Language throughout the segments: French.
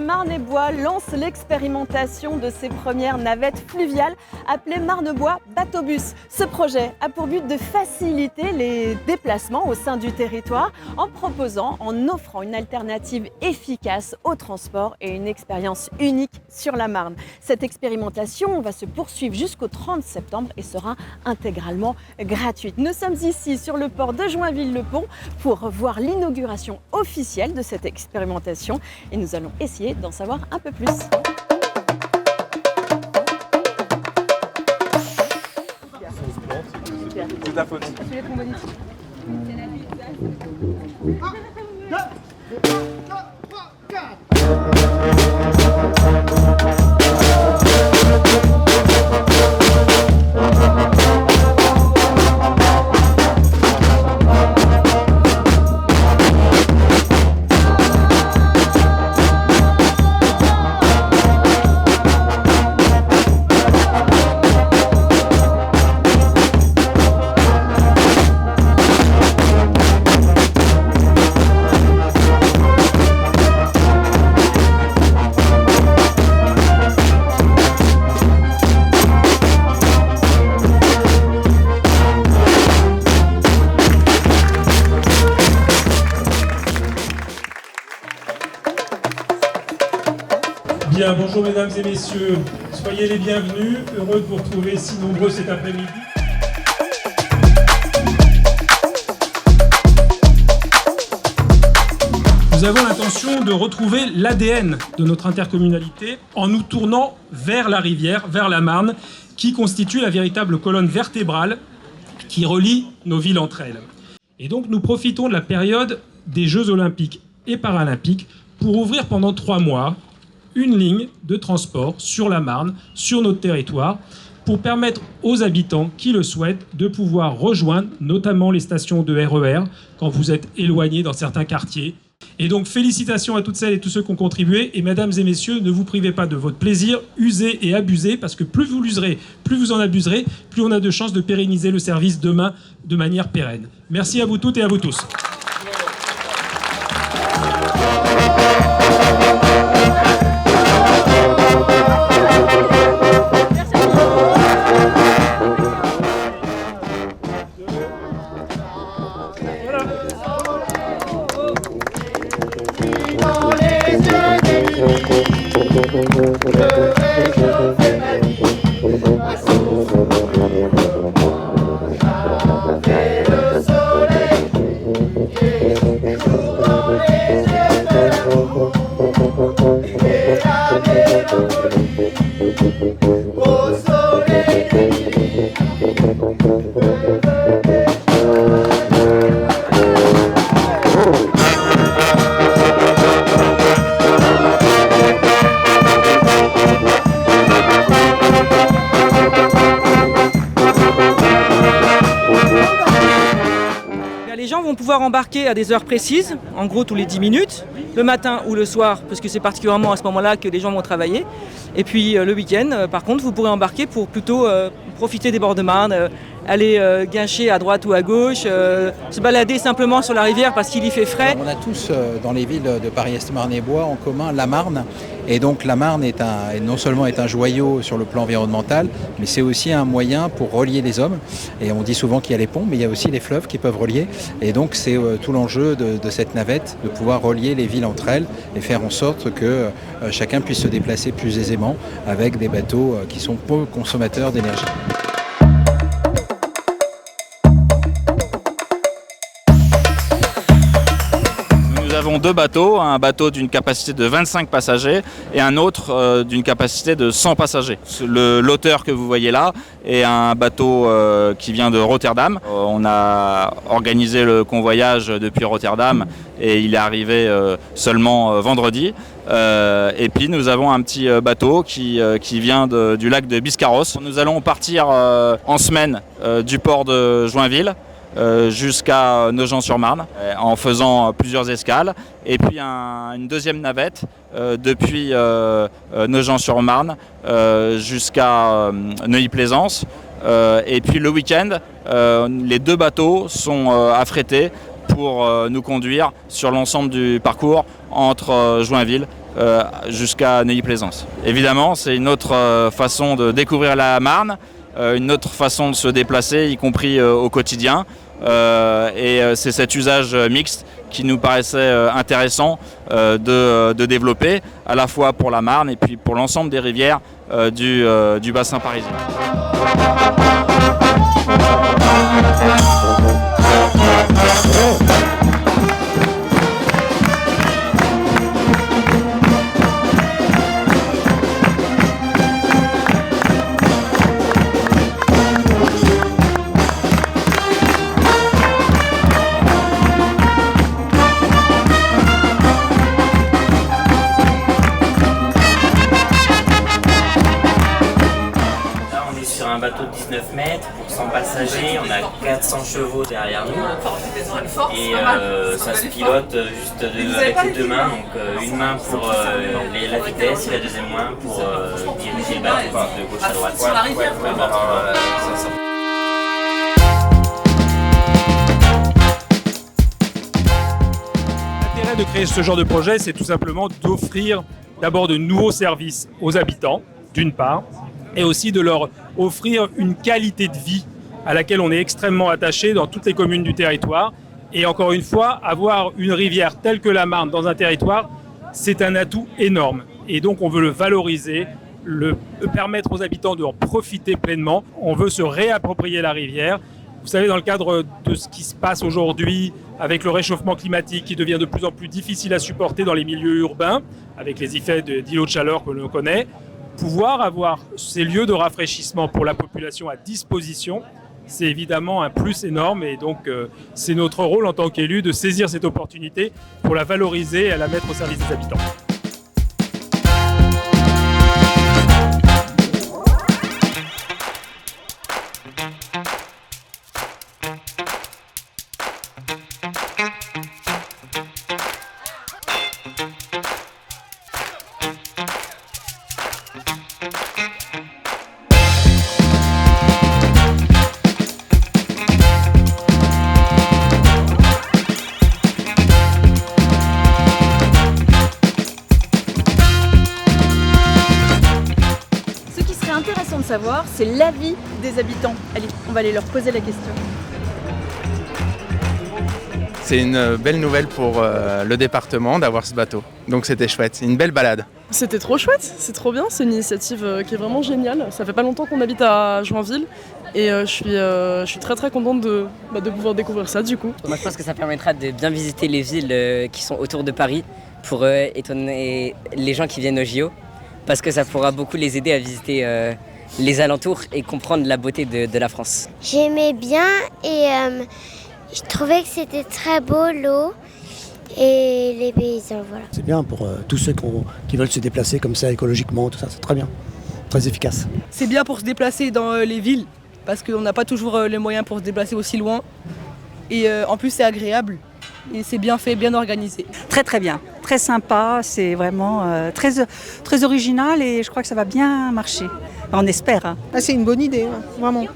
Marne-et-Bois lance l'expérimentation de ses premières navettes fluviales appelées Marne-Bois Bateau-Bus. Ce projet a pour but de faciliter les déplacements au sein du territoire en offrant une alternative efficace au transport et une expérience unique sur la Marne. Cette expérimentation va se poursuivre jusqu'au 30 septembre et sera intégralement gratuite. Nous sommes ici sur le port de Joinville-le-Pont pour voir l'inauguration officielle de cette expérimentation et nous allons essayer d'en savoir un peu plus. C'est ta faute. Bien, bonjour mesdames et messieurs, soyez les bienvenus, heureux de vous retrouver si nombreux cet après-midi. Nous avons l'intention de retrouver l'ADN de notre intercommunalité en nous tournant vers la rivière, vers la Marne, qui constitue la véritable colonne vertébrale qui relie nos villes entre elles. Et donc nous profitons de la période des Jeux Olympiques et Paralympiques pour ouvrir pendant 3 mois une ligne de transport sur la Marne, sur notre territoire, pour permettre aux habitants qui le souhaitent de pouvoir rejoindre notamment les stations de RER quand vous êtes éloignés dans certains quartiers. Et donc félicitations à toutes celles et tous ceux qui ont contribué. Et mesdames et messieurs, ne vous privez pas de votre plaisir, usez et abusez, parce que plus vous l'userez, plus vous en abuserez, plus on a de chances de pérenniser le service demain de manière pérenne. Merci à vous toutes et à vous tous. Les gens vont pouvoir embarquer à des heures précises, en gros tous les 10 minutes, le matin ou le soir, parce que c'est particulièrement à ce moment-là que les gens vont travailler. Et puis le week-end, par contre, vous pourrez embarquer pour plutôt profiter des bords de Marne, aller guincher à droite ou à gauche, se balader simplement sur la rivière parce qu'il y fait frais. On a tous dans les villes de Paris-Est, Marne-et-Bois en commun la Marne. Et donc la Marne non seulement est un joyau sur le plan environnemental, mais c'est aussi un moyen pour relier les hommes. Et on dit souvent qu'il y a les ponts, mais il y a aussi les fleuves qui peuvent relier. Et donc c'est tout l'enjeu de cette navette, de pouvoir relier les villes entre elles et faire en sorte que chacun puisse se déplacer plus aisément avec des bateaux qui sont peu consommateurs d'énergie. Nous avons 2 bateaux, un bateau d'une capacité de 25 passagers et un autre d'une capacité de 100 passagers. L'auteur que vous voyez là est un bateau qui vient de Rotterdam. On a organisé le convoyage depuis Rotterdam et il est arrivé seulement vendredi. Et puis nous avons un petit bateau qui vient du lac de Biscarrosse. Nous allons partir en semaine du port de Joinville jusqu'à Nogent-sur-Marne en faisant plusieurs escales et puis une deuxième navette depuis Nogent-sur-Marne jusqu'à Neuilly-Plaisance et puis le week-end les 2 bateaux sont affrétés pour nous conduire sur l'ensemble du parcours entre Joinville jusqu'à Neuilly-Plaisance. Évidemment, c'est une autre façon de découvrir la Marne, une autre façon de se déplacer, y compris au quotidien. Et c'est cet usage mixte qui nous paraissait intéressant de développer, à la fois pour la Marne et puis pour l'ensemble des rivières du bassin parisien. Un bateau de 19 mètres pour 100 passagers, on a 400 chevaux derrière nous et ça se pilote juste avec les deux mains, donc une main pour la vitesse et la deuxième main pour diriger le bateau de gauche à droite. L'intérêt de créer ce genre de projet, c'est tout simplement d'offrir d'abord de nouveaux services aux habitants, d'une part, et aussi de leur offrir une qualité de vie à laquelle on est extrêmement attaché dans toutes les communes du territoire. Et encore une fois, avoir une rivière telle que la Marne dans un territoire, c'est un atout énorme. Et donc on veut le valoriser, permettre aux habitants d'en profiter pleinement. On veut se réapproprier la rivière. Vous savez, dans le cadre de ce qui se passe aujourd'hui avec le réchauffement climatique qui devient de plus en plus difficile à supporter dans les milieux urbains, avec les effets d'îlots de chaleur que l'on connaît, pouvoir avoir ces lieux de rafraîchissement pour la population à disposition, c'est évidemment un plus énorme et donc c'est notre rôle en tant qu'élu de saisir cette opportunité pour la valoriser et à la mettre au service des habitants. Intéressant de savoir, c'est l'avis des habitants. Allez, on va aller leur poser la question. C'est une belle nouvelle pour le département d'avoir ce bateau. Donc c'était chouette, c'est une belle balade. C'était trop chouette, c'est trop bien, c'est une initiative qui est vraiment géniale. Ça fait pas longtemps qu'on habite à Joinville et je suis très contente de pouvoir découvrir ça du coup. Moi je pense que ça permettra de bien visiter les villes qui sont autour de Paris pour étonner les gens qui viennent au JO. Parce que ça pourra beaucoup les aider à visiter les alentours et comprendre la beauté de la France. J'aimais bien et je trouvais que c'était très beau l'eau et les paysans, voilà. C'est bien pour tous ceux qui veulent se déplacer comme ça écologiquement, tout ça, c'est très bien, très efficace. C'est bien pour se déplacer dans les villes parce qu'on n'a pas toujours les moyens pour se déplacer aussi loin et en plus c'est agréable. Et c'est bien fait, bien organisé. Très bien, très sympa, c'est vraiment très original et je crois que ça va bien marcher. On espère. Hein. Ah, c'est une bonne idée, vraiment.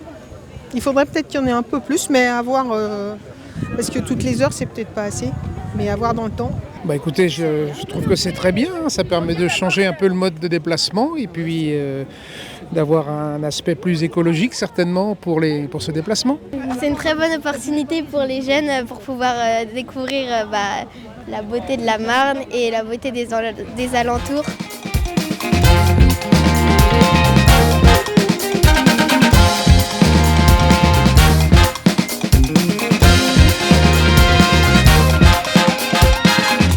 Il faudrait peut-être qu'il y en ait un peu plus, mais avoir, parce que toutes les heures c'est peut-être pas assez, mais avoir dans le temps. Bah écoutez, je trouve que c'est très bien, ça permet de changer un peu le mode de déplacement et puis d'avoir un aspect plus écologique certainement pour ce déplacement. C'est une très bonne opportunité pour les jeunes pour pouvoir découvrir la beauté de la Marne et la beauté des alentours.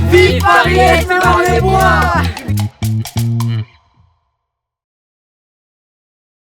Vive Paris et Marne-les-Bois!